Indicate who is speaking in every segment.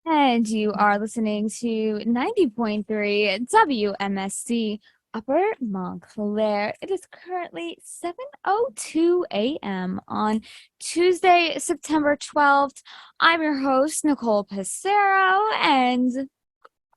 Speaker 1: And you are listening to 90.3 WMSC Upper Montclair. It is currently 7:02 a.m. on Tuesday, September 12th. I'm your host, Nicole Pissarro, and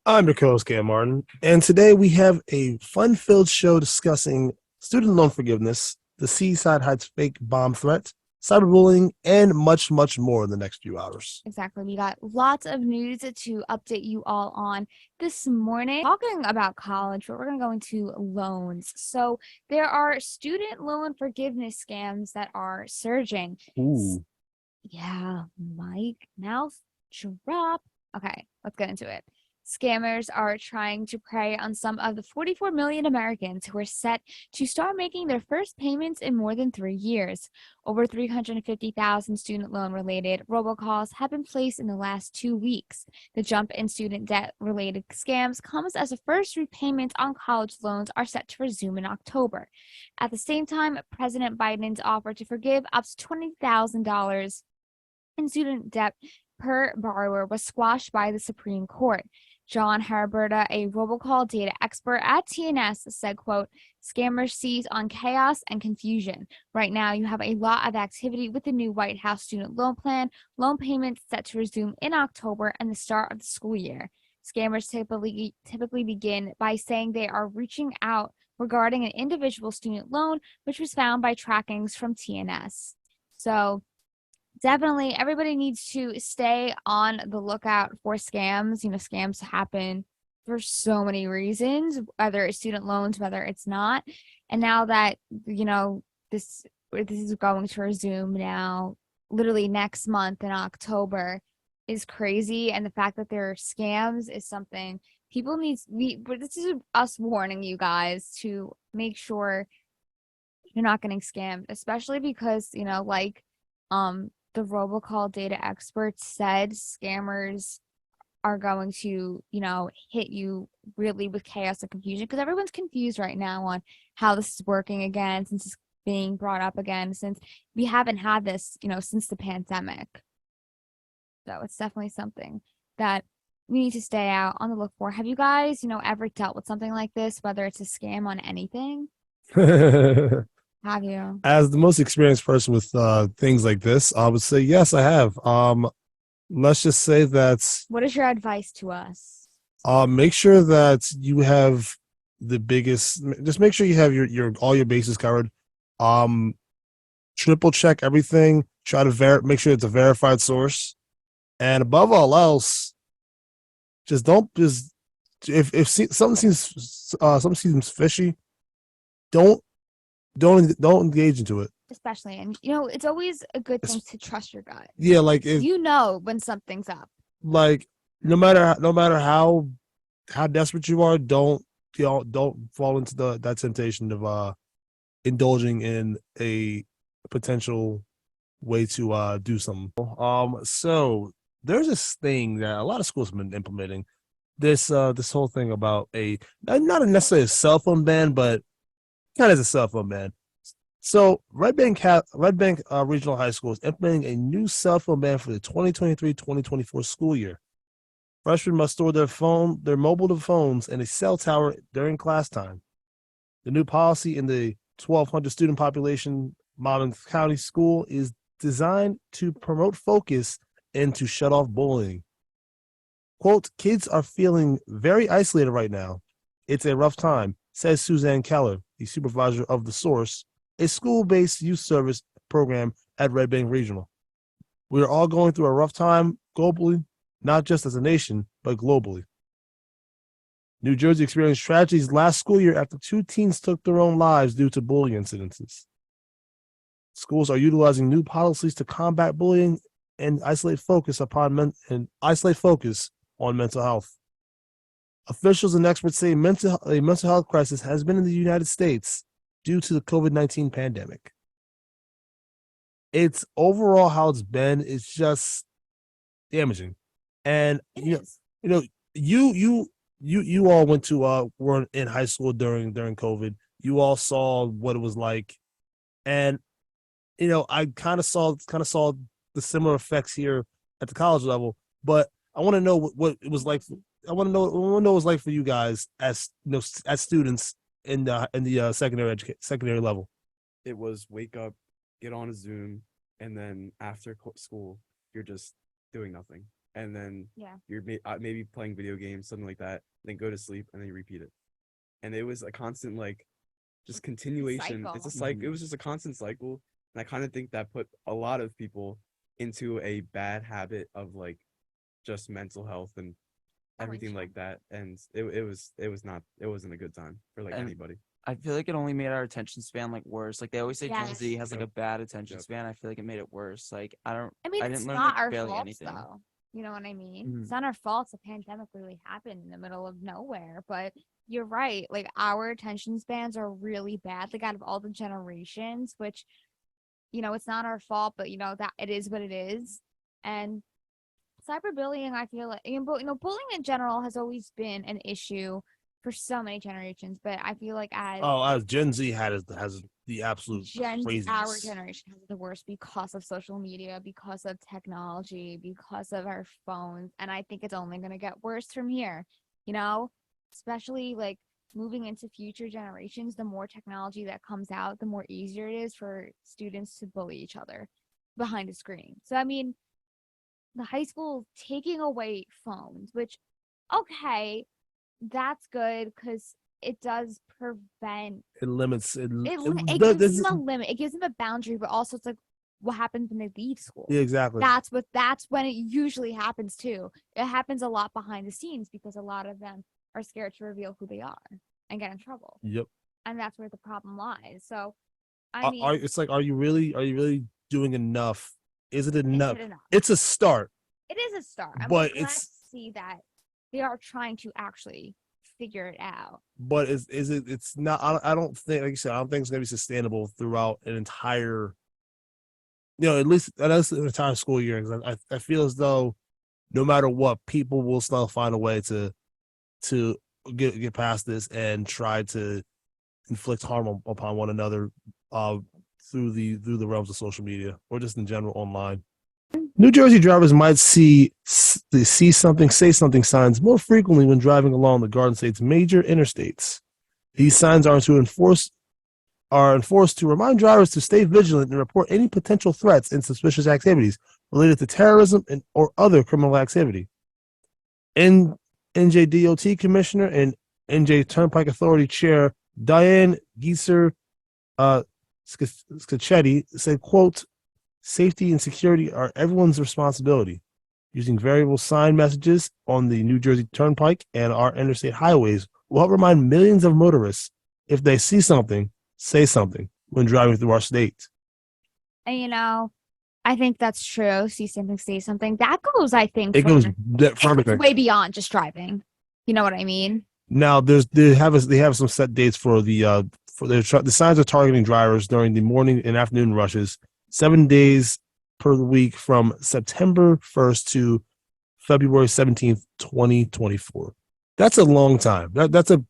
Speaker 2: I'm your co-host, Cam Martin, and today we have a fun-filled show discussing student loan forgiveness, the Seaside Heights fake bomb threat, cyberbullying, and much, much more in the next few hours.
Speaker 1: exactly, we got lots of news to update you all on this morning. Talking about college, but we're going to go into loans. So there are student loan forgiveness scams that are surging.
Speaker 2: Ooh.
Speaker 1: Yeah, Mike, mouth drop. Okay, let's get into it. Scammers are trying to prey on some of the 44 million Americans who are set to start making their first payments in more than 3 years. Over 350,000 student loan related robocalls have been placed in the last 2 weeks. The jump in student debt related scams comes as the first repayments on college loans are set to resume in October. At the same time, President Biden's offer to forgive up to $20,000 in student debt per borrower was squashed by the Supreme Court. John Haraberta, a robocall data expert at TNS, said, quote, "Scammers seize on chaos and confusion. Right now, you have a lot of activity with the new White House student loan plan, loan payments set to resume in October and the start of the school year. Scammers typically begin by saying they are reaching out regarding an individual student loan, which was found by trackings from TNS. So definitely everybody needs to stay on the lookout for scams. Scams happen for so many reasons, whether it's student loans, whether it's not. And now that, this is going to resume now, literally next month in October is crazy. And the fact that there are scams is something people need. But this is us warning you guys to make sure you're not getting scammed, especially because, the robocall data experts said scammers are going to, hit you really with chaos and confusion because everyone's confused right now on how this is working again, since it's being brought up again, since we haven't had this, since the pandemic. So it's definitely something that we need to stay out on the look for. Have you guys, ever dealt with something like this, whether it's a scam on anything? Have you?
Speaker 2: As the most experienced person with things like this, I would say yes, I have. Let's just say that
Speaker 1: What is your advice to us?
Speaker 2: make sure that you have the biggest. Just make sure you have your all your bases covered. Um, Triple check everything. Try to make sure it's a verified source, and above all else, just don't just if something seems fishy, don't don't engage into it.
Speaker 1: Especially, and it's always a good thing to trust your gut.
Speaker 2: Yeah, like if
Speaker 1: When something's up.
Speaker 2: like no matter how desperate you are, don't fall into that temptation of indulging in a potential way to do something. So there's this thing that a lot of schools have been implementing. This whole thing about not necessarily a cell phone ban, but kind of as a cell phone ban. So Red Bank Regional High School is implementing a new cell phone ban for the 2023-2024 school year. Freshmen must store their mobile phones in a cell tower during class time. The new policy in the 1,200 student population Monmouth County School is designed to promote focus and to shut off bullying. Quote, "Kids are feeling very isolated right now. It's a rough time," says Suzanne Keller, the supervisor of The Source, a school-based youth service program at Red Bank Regional. "We are all going through a rough time globally, not just as a nation, but globally." New Jersey experienced tragedies last school year after 2 teens took their own lives due to bullying incidences. Schools are utilizing new policies to combat bullying and isolate focus on mental health. Officials and experts say a mental health crisis has been in the United States due to the COVID-19 pandemic. It's overall how it's been. It's just damaging, and you all went to were in high school during COVID. You all saw what it was like, and I kind of saw the similar effects here at the college level. But I want to know what it was like. I want to know what it was like for you guys as as students in the secondary level.
Speaker 3: It was wake up, get on a Zoom, and then after school, you're just doing nothing. And then you're maybe playing video games, something like that. Then go to sleep, and then you repeat it. And it was a constant just continuation.
Speaker 1: Cycle.
Speaker 3: It's a cycle. It was just a constant cycle, and I kind of think that put a lot of people into a bad habit of just mental health and everything like that. And it wasn't a good time for anybody.
Speaker 4: I feel like it only made our attention span worse. They always say Gen
Speaker 1: Yes.
Speaker 4: Z has a bad attention span. I feel like it made it worse. I
Speaker 1: mean,
Speaker 4: didn't
Speaker 1: it's
Speaker 4: learn
Speaker 1: not our
Speaker 4: barely
Speaker 1: fault,
Speaker 4: anything.
Speaker 1: though. You know what I mean?
Speaker 4: Mhm.
Speaker 1: It's not our fault. The pandemic really happened in the middle of nowhere. But you're right. Our attention spans are really bad. Out of all the generations, which, it's not our fault, but that it is what it is. And cyberbullying, I feel like, bullying in general has always been an issue for so many generations. But I feel like
Speaker 2: as Gen Z has the absolute
Speaker 1: our
Speaker 2: craziness.
Speaker 1: generation has the worst because of social media, because of technology, because of our phones, and I think it's only going to get worse from here. Especially moving into future generations, the more technology that comes out, the more easier it is for students to bully each other behind a screen. So I mean, the high school taking away phones, which, okay, that's good because it does prevent.
Speaker 2: It limits it.
Speaker 1: It gives them a limit. It gives them a boundary, but also it's what happens when they leave school.
Speaker 2: Yeah, exactly.
Speaker 1: That's when it usually happens too. It happens a lot behind the scenes because a lot of them are scared to reveal who they are and get in trouble.
Speaker 2: Yep.
Speaker 1: And that's where the problem lies. So, I mean,
Speaker 2: it's are you really doing enough? Is it enough?
Speaker 1: Is it enough?
Speaker 2: It's a start.
Speaker 1: It is a start.
Speaker 2: But
Speaker 1: glad to see that they are trying to actually figure it out.
Speaker 2: But is it? It's not. I don't think, like you said, I don't think it's gonna be sustainable throughout an entire. At least that's an entire school year. Because I feel as though no matter what, people will still find a way to get past this and try to inflict harm upon one another through the realms of social media or just in general online. New Jersey drivers might see something, say something signs more frequently when driving along the Garden State's major interstates. These signs are enforced to remind drivers to stay vigilant and report any potential threats and suspicious activities related to terrorism or other criminal activity. NJDOT Commissioner and NJ Turnpike Authority Chair Diane Gieser Scacchetti said, quote, "Safety and security are everyone's responsibility. Using variable sign messages on the New Jersey Turnpike and our interstate highways will help remind millions of motorists if they see something, say something when driving through our state."
Speaker 1: And I think that's true. See something, say something. That goes, I think,
Speaker 2: it goes for everything.
Speaker 1: Way beyond just driving. You know what I mean?
Speaker 2: Now, they have some set dates for the signs are targeting drivers during the morning and afternoon rushes, 7 days per week from September 1st to February 17th, 2024. That's a long time. That's a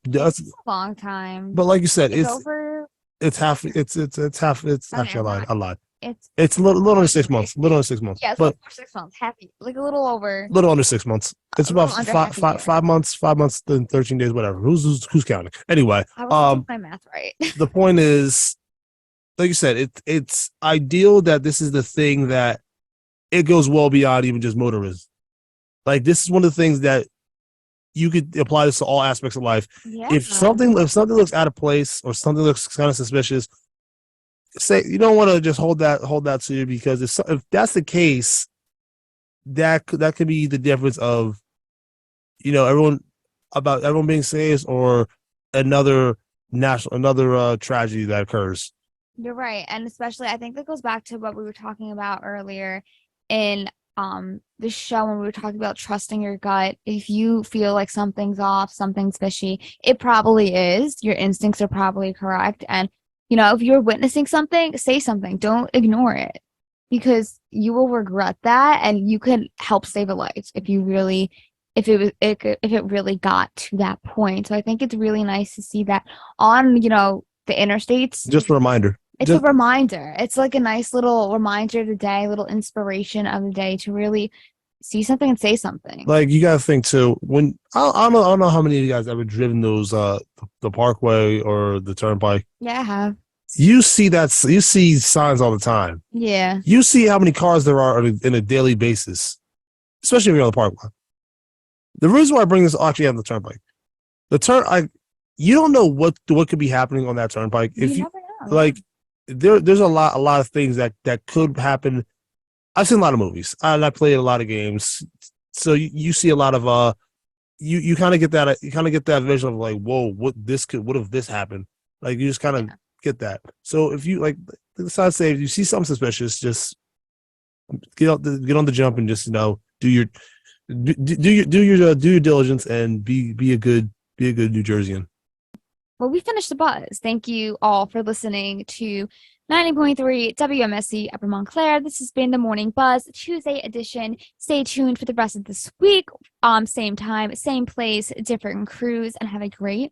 Speaker 1: long time.
Speaker 2: But like you said,
Speaker 1: it's over.
Speaker 2: It's half. It's half. It's
Speaker 1: okay,
Speaker 2: actually I lied.
Speaker 1: It's
Speaker 2: a little under 6 months. A little under 6 months.
Speaker 1: Yeah, it's
Speaker 2: but
Speaker 1: 6 months. Happy, a little over.
Speaker 2: Little under 6 months. It's about 5 months. 5 months, then 13 days, whatever. Who's counting? Anyway,
Speaker 1: I wasn't doing my math right.
Speaker 2: The point is, like you said, it's ideal that this is the thing that it goes well beyond even just motorists. This is one of the things that you could apply this to all aspects of life.
Speaker 1: Yeah.
Speaker 2: If something looks out of place or something looks kind of suspicious, say you don't want to just hold that to you, because if that's the case, that could be the difference of everyone being saved or another tragedy that occurs.
Speaker 1: You're right, and especially I think that goes back to what we were talking about earlier in the show when we were talking about trusting your gut. If you feel like something's off, something's fishy, it probably is. Your instincts are probably correct, and if you're witnessing something, say something. Don't ignore it, because you will regret that, and you could help save a life if it really got to that point. So I think it's really nice to see that on the interstates.
Speaker 2: Just a reminder.
Speaker 1: It's a reminder. It's like a nice little reminder today, little inspiration of the day to really see something and say something.
Speaker 2: Like you gotta think too. When I don't know how many of you guys ever driven those the Parkway or the Turnpike.
Speaker 1: Yeah, I have.
Speaker 2: You see signs all the time.
Speaker 1: Yeah.
Speaker 2: You see how many cars there are on a daily basis, especially if you're on the Parkway. The reason why I bring this actually on the Turnpike, you don't know what could be happening on that Turnpike. If you
Speaker 1: never know.
Speaker 2: like, there's a lot of things that could happen. I've seen a lot of movies. I played a lot of games, so you see a lot of you kind of get that vision of like, whoa, what if this happened? Like you just kind of get that. So if you like, decide to say if you see something suspicious, just get on the jump and just do your diligence and be a good New Jerseyan.
Speaker 1: Well, we finished the buzz. Thank you all for listening to 90.3 WMSC Upper Montclair. This has been the Morning Buzz Tuesday edition. Stay tuned for the rest of this week. Same time, same place, different crews, and have a great